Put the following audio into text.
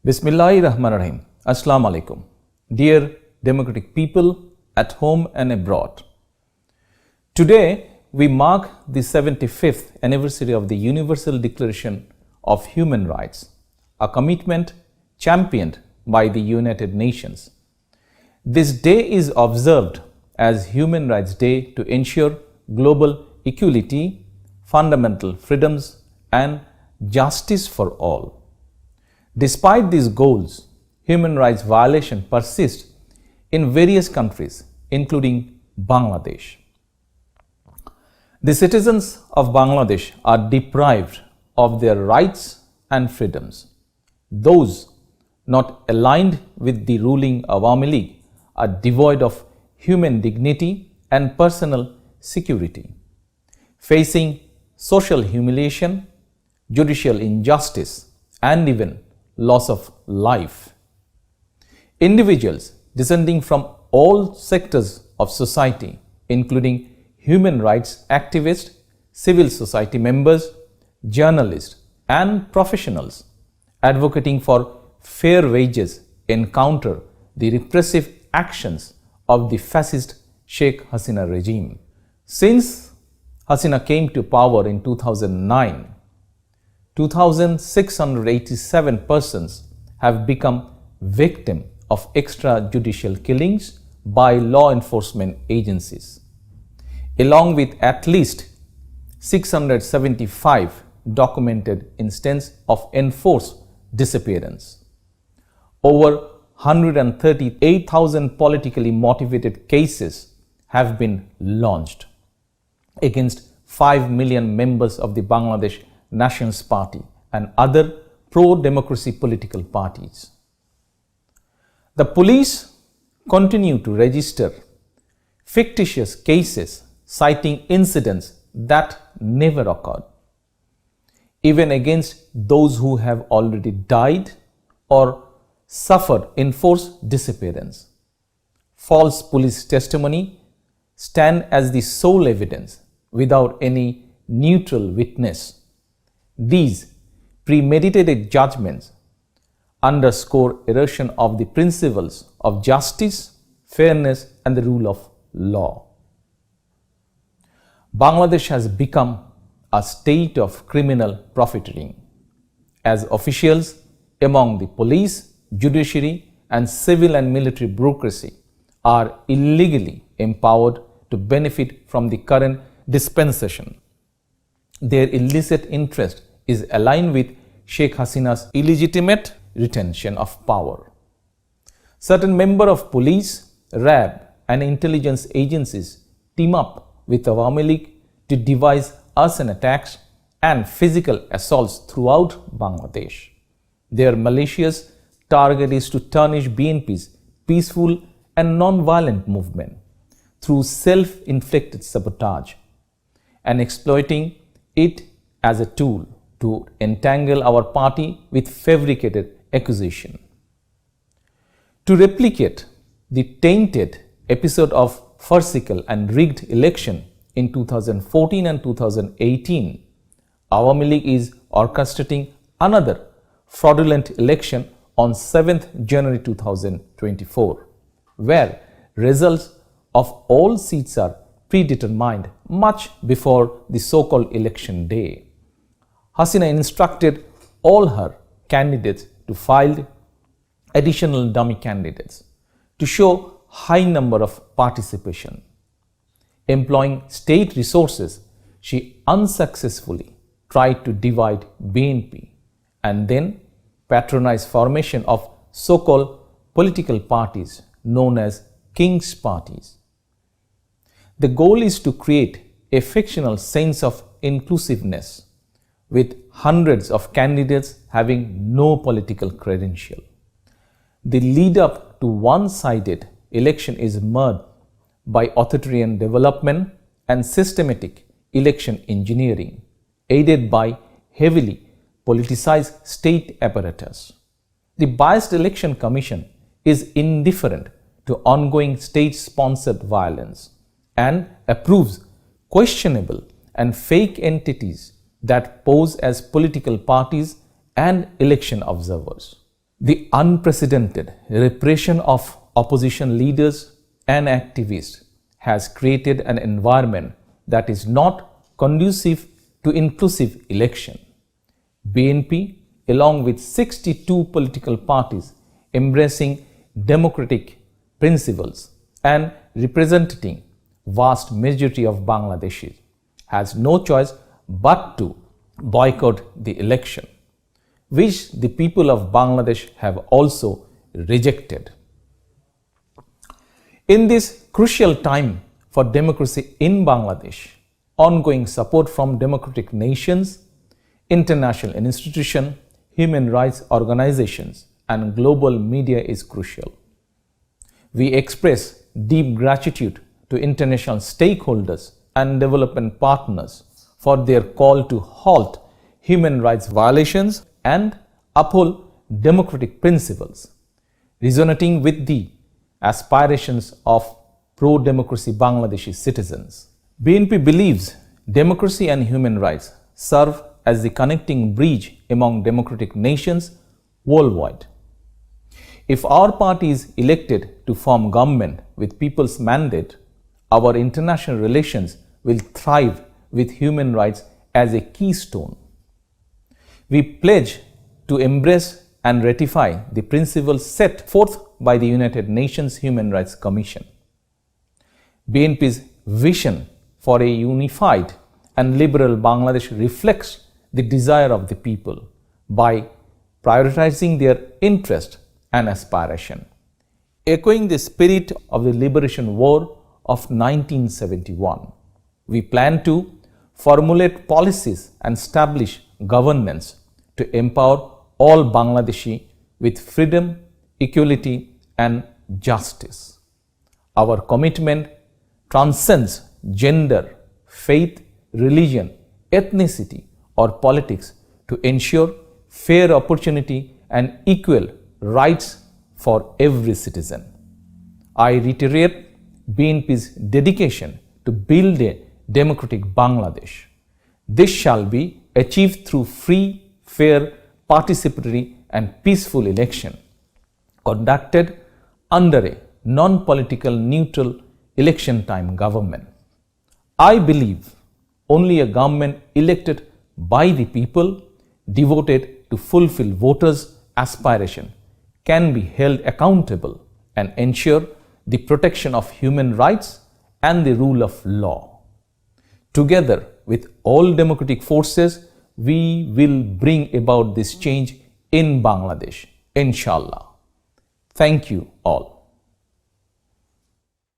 Bismillahirrahmanirrahim. Assalamu alaikum. Dear democratic people at home and abroad. Today we mark the 75th anniversary of the Universal Declaration of Human Rights, a commitment championed by the United Nations. This day is observed as Human Rights Day to ensure global equality, fundamental freedoms, and justice for all. Despite these goals, human rights violations persist in various countries, including Bangladesh. The citizens of Bangladesh are deprived of their rights and freedoms. Those not aligned with the ruling Awami League are devoid of human dignity and personal security, facing social humiliation, judicial injustice, and even loss of life. Individuals descending from all sectors of society, including human rights activists, civil society members, journalists, and professionals advocating for fair wages, encounter the repressive actions of the fascist Sheikh Hasina regime. Since Hasina came to power in 2009, 2,687 persons have become victims of extrajudicial killings by law enforcement agencies, along with at least 675 documented instances of enforced disappearance. Over 138,000 politically motivated cases have been launched against 5 million members of the Bangladesh Nationalist Party and other pro-democracy political parties. The police continue to register fictitious cases citing incidents that never occurred, even against those who have already died or suffered enforced disappearance. False police testimony stand as the sole evidence without any neutral witness. These premeditated judgments underscore erosion of the principles of justice, fairness, and the rule of law. Bangladesh has become a state of criminal profiteering, as officials among the police, judiciary, and civil and military bureaucracy are illegally empowered to benefit from the current dispensation. Their illicit interest is aligned with Sheikh Hasina's illegitimate retention of power. Certain members of police, RAB, and intelligence agencies team up with Awami League to devise arson attacks and physical assaults throughout Bangladesh. Their malicious target is to tarnish BNP's peaceful and non-violent movement through self-inflicted sabotage and exploiting it as a tool to entangle our party with fabricated accusation. To replicate the tainted episode of farcical and rigged election in 2014 and 2018, Awami League is orchestrating another fraudulent election on 7th January 2024, where results of all seats are predetermined much before the so-called election day. Hasina instructed all her candidates to file additional dummy candidates to show high number of participation. Employing state resources, she unsuccessfully tried to divide BNP and then patronized formation of so-called political parties known as King's parties. The goal is to create a fictional sense of inclusiveness, with hundreds of candidates having no political credential. The lead up to one-sided election is marred by authoritarian development and systematic election engineering, aided by heavily politicized state apparatus. The Biased Election Commission is indifferent to ongoing state-sponsored violence and approves questionable and fake entities that pose as political parties and election observers. The unprecedented repression of opposition leaders and activists has created an environment that is not conducive to inclusive election. BNP, along with 62 political parties embracing democratic principles and representing vast majority of Bangladeshis, has no choice but to boycott the election, which the people of Bangladesh have also rejected. In this crucial time for democracy in Bangladesh, ongoing support from democratic nations, international institutions, human rights organizations, and global media is crucial. We express deep gratitude to international stakeholders and development partners for their call to halt human rights violations and uphold democratic principles, resonating with the aspirations of pro-democracy Bangladeshi citizens. BNP believes democracy and human rights serve as the connecting bridge among democratic nations worldwide. If our party is elected to form government with people's mandate, our international relations will thrive with human rights as a keystone. We pledge to embrace and ratify the principles set forth by the United Nations Human Rights Commission. BNP's vision for a unified and liberal Bangladesh reflects the desire of the people by prioritizing their interest and aspiration. Echoing the spirit of the Liberation War of 1971, we plan to formulate policies and establish governance to empower all Bangladeshi with freedom, equality, and justice. Our commitment transcends gender, faith, religion, ethnicity, or politics to ensure fair opportunity and equal rights for every citizen. I reiterate BNP's dedication to build a democratic Bangladesh. This shall be achieved through free, fair, participatory, and peaceful election conducted under a non-political, neutral election time government. I believe only a government elected by the people, devoted to fulfill voters' aspiration, can be held accountable and ensure the protection of human rights and the rule of law. Together with all democratic forces, we will bring about this change in Bangladesh, inshallah. Thank you all.